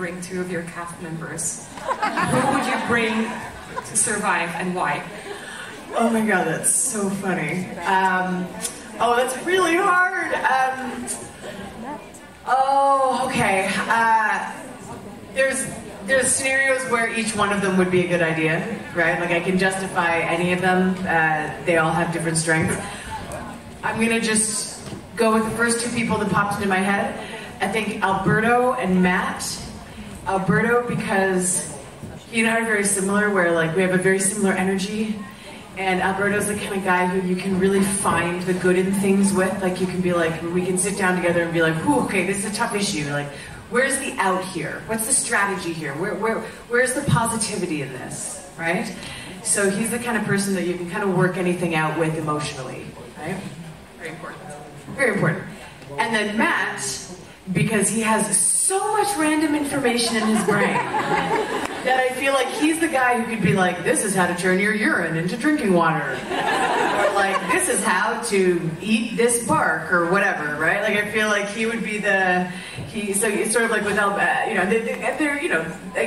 bring 2 of your cast members, who would you bring to survive and why? Oh my god, that's so funny. Oh, that's really hard. Okay. There's scenarios where each one of them would be a good idea, right? Like I can justify any of them. They all have different strengths. I'm gonna just go with the first 2 people that popped into my head. I think Alberto and Matt. Alberto because he and I are very similar, where like we have a very similar energy. And Alberto's the kind of guy who you can really find the good in things with. Like you can be like, we can sit down together and be like, "Ooh, okay, this is a tough issue. Like, where's the out here? What's the strategy here? Where's the positivity in this?" Right? So he's the kind of person that you can kind of work anything out with emotionally, right? Very important. Very important. And then Matt, because he has so much random information in his brain that I feel like he's the guy who could be like, "This is how to turn your urine into drinking water," or like, "This is how to eat this bark," or whatever, right? Like I feel like he would be so it's sort of like with they're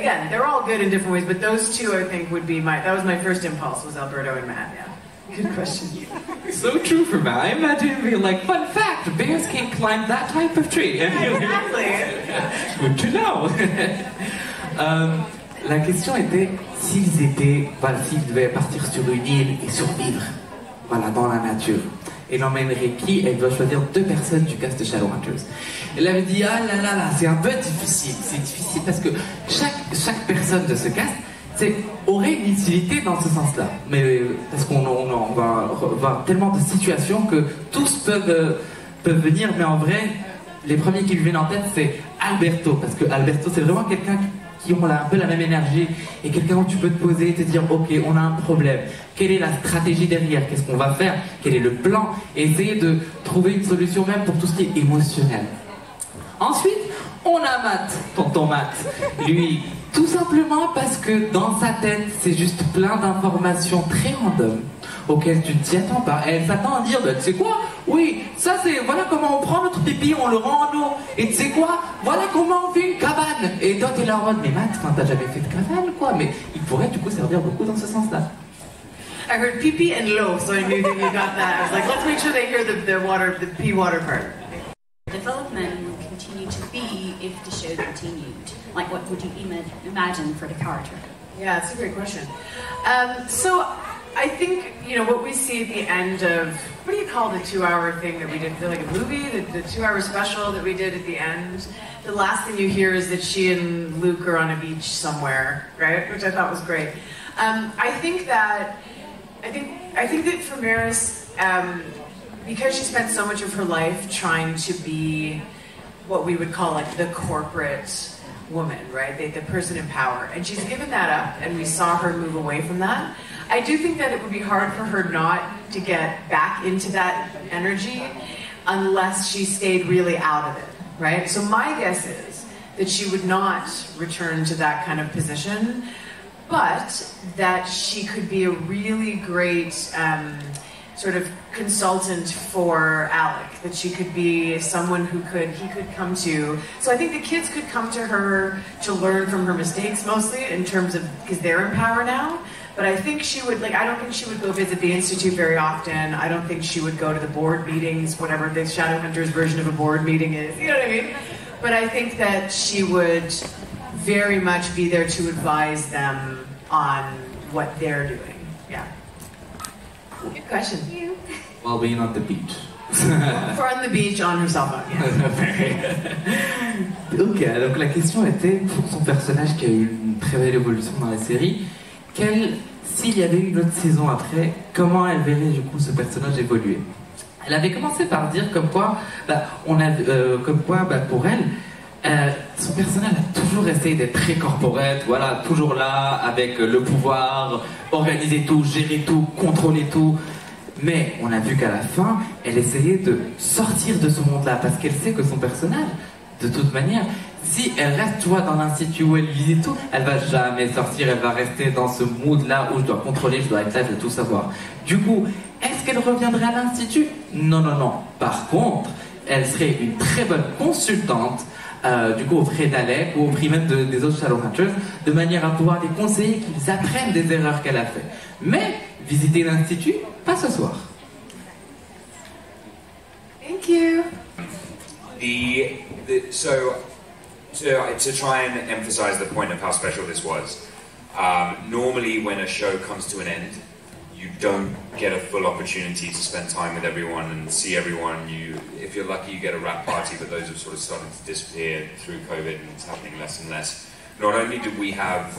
again, they're all good in different ways, but those 2 I think would be that was my first impulse, was Alberto and Matt. Yeah. Good question. So true for me. I imagine being like, "Fun fact, bears can't climb that type of tree." Exactly. Good to know. La question était s'ils devaient partir sur une île et survivre, voilà, dans la nature. Elle emmènerait qui? Elle doit choisir 2 personnes du cast de Shadowhunters. Elle avait dit, ah là là là, c'est un peu difficile. C'est difficile parce que chaque personne de ce cast aurait une utilité dans ce sens-là. Mais parce qu'on va voir tellement de situations que tous peuvent venir, mais en vrai, les premiers qui lui viennent en tête, c'est Alberto. Parce que Alberto, c'est vraiment quelqu'un qui ont un peu la même énergie et quelqu'un où tu peux te poser et te dire, ok, on a un problème. Quelle est la stratégie derrière? Qu'est-ce qu'on va faire? Quel est le plan? Et essayer de trouver une solution même pour tout ce qui est émotionnel. Ensuite, on a Matt, tonton Matt. Lui, tout simplement parce que dans sa tête, c'est juste plein d'informations très random auxquelles tu ne t'y attends pas. Elle s'attend à dire, bah, tu sais quoi? Oui, ça c'est, voilà comment on prend notre pipi, on le rend en eau. Et tu sais quoi? Voilà comment on fait une cabane. Et toi t'es là en mode, mais Matt, t'as jamais fait de cabane quoi? Mais il pourrait du coup servir beaucoup dans ce sens-là. I heard pee-pee and low, so I knew that you got that. I was like, let's make sure they hear the pee water part. Development would continue to be if the show continued. Like, what would you imagine for the character? Yeah, that's a great question. So I think, what we see at the end of, what do you call the 2-hour thing that we did? Like a movie? The 2-hour special that we did at the end? The last thing you hear is that she and Luke are on a beach somewhere, right? Which I thought was great. I think that for Maryse, because she spent so much of her life trying to be what we would call like the corporate woman, right? The person in power. And she's given that up, and we saw her move away from that. I do think that it would be hard for her not to get back into that energy unless she stayed really out of it, right? So my guess is that she would not return to that kind of position, but that she could be a really great sort of consultant for Alec, that she could be someone he could come to. So I think the kids could come to her to learn from her mistakes mostly, in terms of, because they're in power now. But I think she would, I don't think she would go visit the Institute very often. I don't think she would go to the board meetings, whatever the Shadowhunters version of a board meeting is, you know what I mean? But I think that she would very much be there to advise them on what they're doing. Yeah. Good question. While being on the beach. On the beach, on her cell phone, yeah. Ok, donc la question était, pour son personnage qui a eu une très belle évolution dans la série, s'il y avait eu une autre saison après, comment elle verrait du coup ce personnage évoluer? Elle avait commencé par dire comme quoi, pour elle, son personnage a toujours essayé d'être très corporate, voilà, toujours là, avec le pouvoir, organiser tout, gérer tout, contrôler tout. Mais on a vu qu'à la fin, elle essayait de sortir de ce monde-là, parce qu'elle sait que son personnage, de toute manière, si elle reste, tu vois, dans l'institut où elle visite tout, elle va jamais sortir, elle va rester dans ce mood-là où je dois contrôler, je dois être là, je dois tout savoir. Du coup, est-ce qu'elle reviendrait à l'institut? Non, non, non. Par contre, elle serait une très bonne consultante du coup auprès d'Alec ou auprès même des autres Shadowhunters, de manière à pouvoir les conseiller qu'ils apprennent des erreurs qu'elle a fait. Mais visiter l'institut, pas ce soir. Thank you. So to try and emphasize the point of how special this was, normally when a show comes to an end, you don't get a full opportunity to spend time with everyone and see everyone. If you're lucky, you get a wrap party, but those have sort of started to disappear through COVID, and it's happening less and less. Not only did we have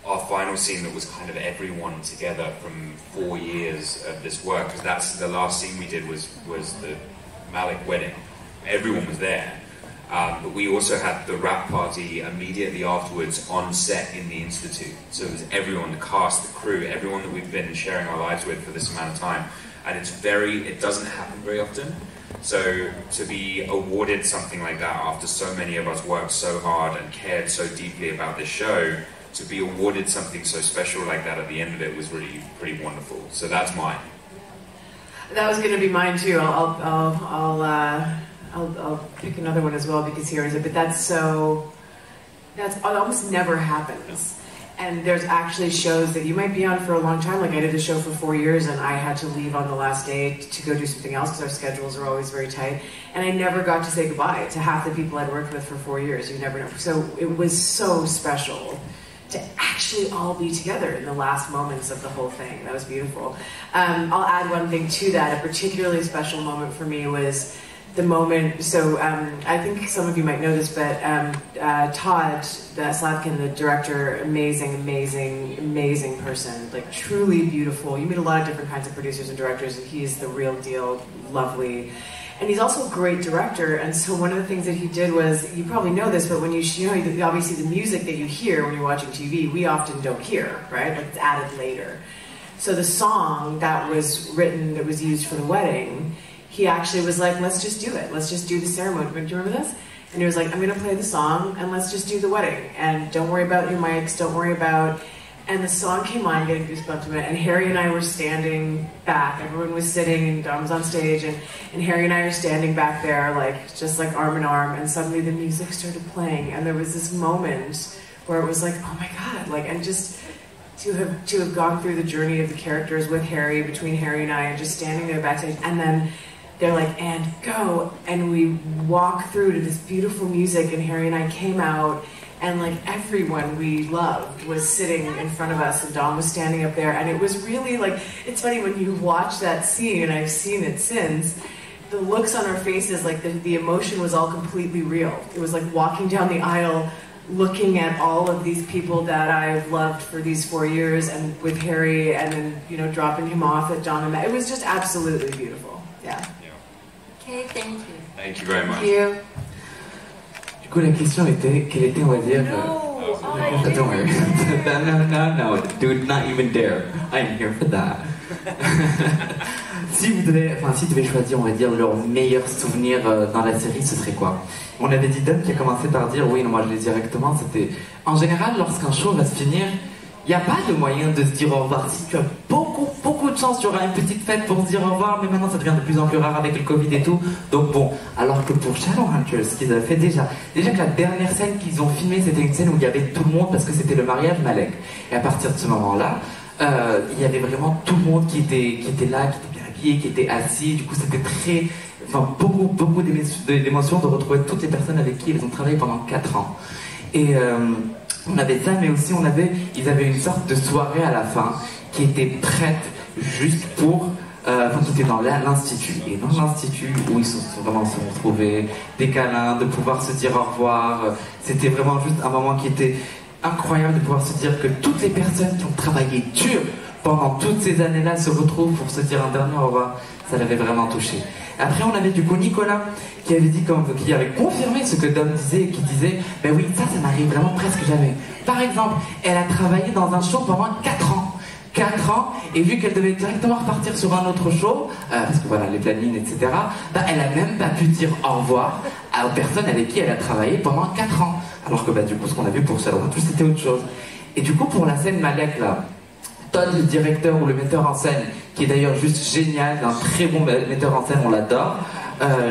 our final scene that was kind of everyone together from 4 years of this work, because that's the last scene we did was the Malik wedding. Everyone was there. But we also had the wrap party immediately afterwards on set in the Institute. So it was everyone, the cast, the crew, everyone that we've been sharing our lives with for this amount of time. And it doesn't happen very often. So to be awarded something like that after so many of us worked so hard and cared so deeply about this show, to be awarded something so special like that at the end of it was really pretty wonderful. So that's mine. That was going to be mine too. I'll pick another one as well because here is it. But it almost never happens. And there's actually shows that you might be on for a long time. Like I did the show for 4 years and I had to leave on the last day to go do something else because our schedules are always very tight. And I never got to say goodbye to half the people I'd worked with for 4 years. You never know. So it was so special to actually all be together in the last moments of the whole thing. That was beautiful. I'll add one thing to that. A particularly special moment for me was the moment, I think some of you might know this, but Todd Slavkin, the director, amazing person, like truly beautiful. You meet a lot of different kinds of producers and directors, and he's the real deal, lovely. And he's also a great director, and so one of the things that he did was, you probably know this, but when obviously the music that you hear when you're watching TV, we often don't hear, right? Like it's added later. So the song that was written, that was used for the wedding, he actually was like, let's just do it. Let's just do the ceremony. Do you remember this? And he was like, I'm going to play the song and let's just do the wedding. And don't worry about your mics, don't worry about... And the song came on, getting goosebumps a minute, and Harry and I were standing back. Everyone was sitting and Dom was on stage, and Harry and I are standing back there, like, just like arm in arm, and suddenly the music started playing, and there was this moment where it was like, oh my God, like, and just to have gone through the journey of the characters with Harry, between Harry and I, and just standing there backstage, and then they're like, and go, and we walk through to this beautiful music, and Harry and I came out, and like everyone we loved was sitting in front of us, and Dom was standing up there, and it was really like, it's funny when you watch that scene, and I've seen it since, the looks on our faces, like the emotion was all completely real. It was like walking down the aisle, looking at all of these people that I've loved for these 4 years, and with Harry, and then, you know, dropping him off at Dom and Matt. It was just absolutely beautiful. Yeah. Okay, thank you. Thank you very much. Thank you. Du coup, la question était, quelle était, on va dire... Don't worry. No, dude, not even dare. I'm here for that. Si tu devais choisir, on va dire, leur meilleur souvenir dans la série, ce serait quoi? On avait dit Dom qui a commencé par dire, oui, non, moi je l'ai directement, c'était... En général, lorsqu'un show va se finir, il n'y a pas de moyen de se dire au revoir. Si tu as beaucoup de chance, tu auras une petite fête pour se dire au revoir, mais maintenant ça devient de plus en plus rare avec le Covid et tout. Donc bon, alors que pour Shadowhunters, ce qu'ils avaient fait déjà que la dernière scène qu'ils ont filmée, c'était une scène où il y avait tout le monde parce que c'était le mariage Malek. Et à partir de ce moment-là, il y avait vraiment tout le monde qui était là, qui était bien habillé, qui était assis. Du coup, c'était beaucoup d'émotions de retrouver toutes les personnes avec qui ils ont travaillé pendant 4 ans. Et on avait ça, mais aussi ils avaient une sorte de soirée à la fin qui était prête juste pour... qui était dans l'institut. Et dans l'institut où ils se sont vraiment retrouvés, des câlins, de pouvoir se dire au revoir. C'était vraiment juste un moment qui était incroyable de pouvoir se dire que toutes les personnes qui ont travaillé dur pendant toutes ces années-là se retrouvent pour se dire un dernier au revoir. Ça l'avait vraiment touché. Après, on avait du coup Nicola qui avait dit, qui avait confirmé ce que Dom disait, qui disait, ben oui, ça m'arrive vraiment presque jamais. Par exemple, elle a travaillé dans un show pendant 4 ans. 4 ans, et vu qu'elle devait directement repartir sur un autre show, parce que voilà, les plannings, etc., bah, elle a même pas pu dire au revoir aux personnes avec qui elle a travaillé pendant 4 ans. Alors que bah, du coup, ce qu'on a vu pour Shadowhunters, c'était autre chose. Et du coup, pour la scène Malek, là, Todd, le directeur ou le metteur en scène, qui est d'ailleurs juste génial, un très bon metteur en scène, on l'adore,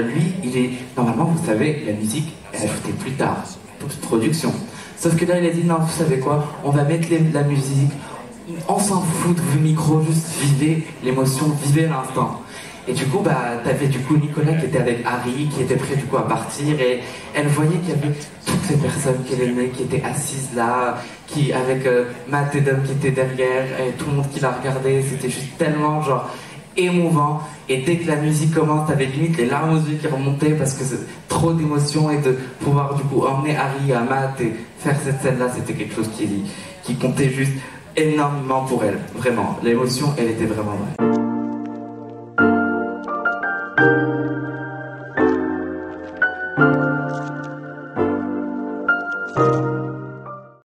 lui, il est... Normalement, vous savez, la musique, ajouté plus tard, post-production. Sauf que là, il a dit non, vous savez quoi, on va mettre la musique, on s'en fout de vos micros, juste vivez l'émotion, vivez l'instant. Et du coup, t'avais du coup Nicola qui était avec Harry, qui était prêt du coup à partir, et elle voyait qu'il y avait toutes les personnes qu'elle aimait, qui étaient assises là, qui avec Matt et Dom qui étaient derrière, et tout le monde qui la regardait, c'était juste tellement genre émouvant. Et dès que la musique commence, t'avais limite les larmes aux yeux qui remontaient parce que c'est trop d'émotions, et de pouvoir du coup emmener Harry à Matt et faire cette scène-là, c'était quelque chose qui comptait juste énormément pour elle, vraiment. L'émotion, elle était vraiment vraie.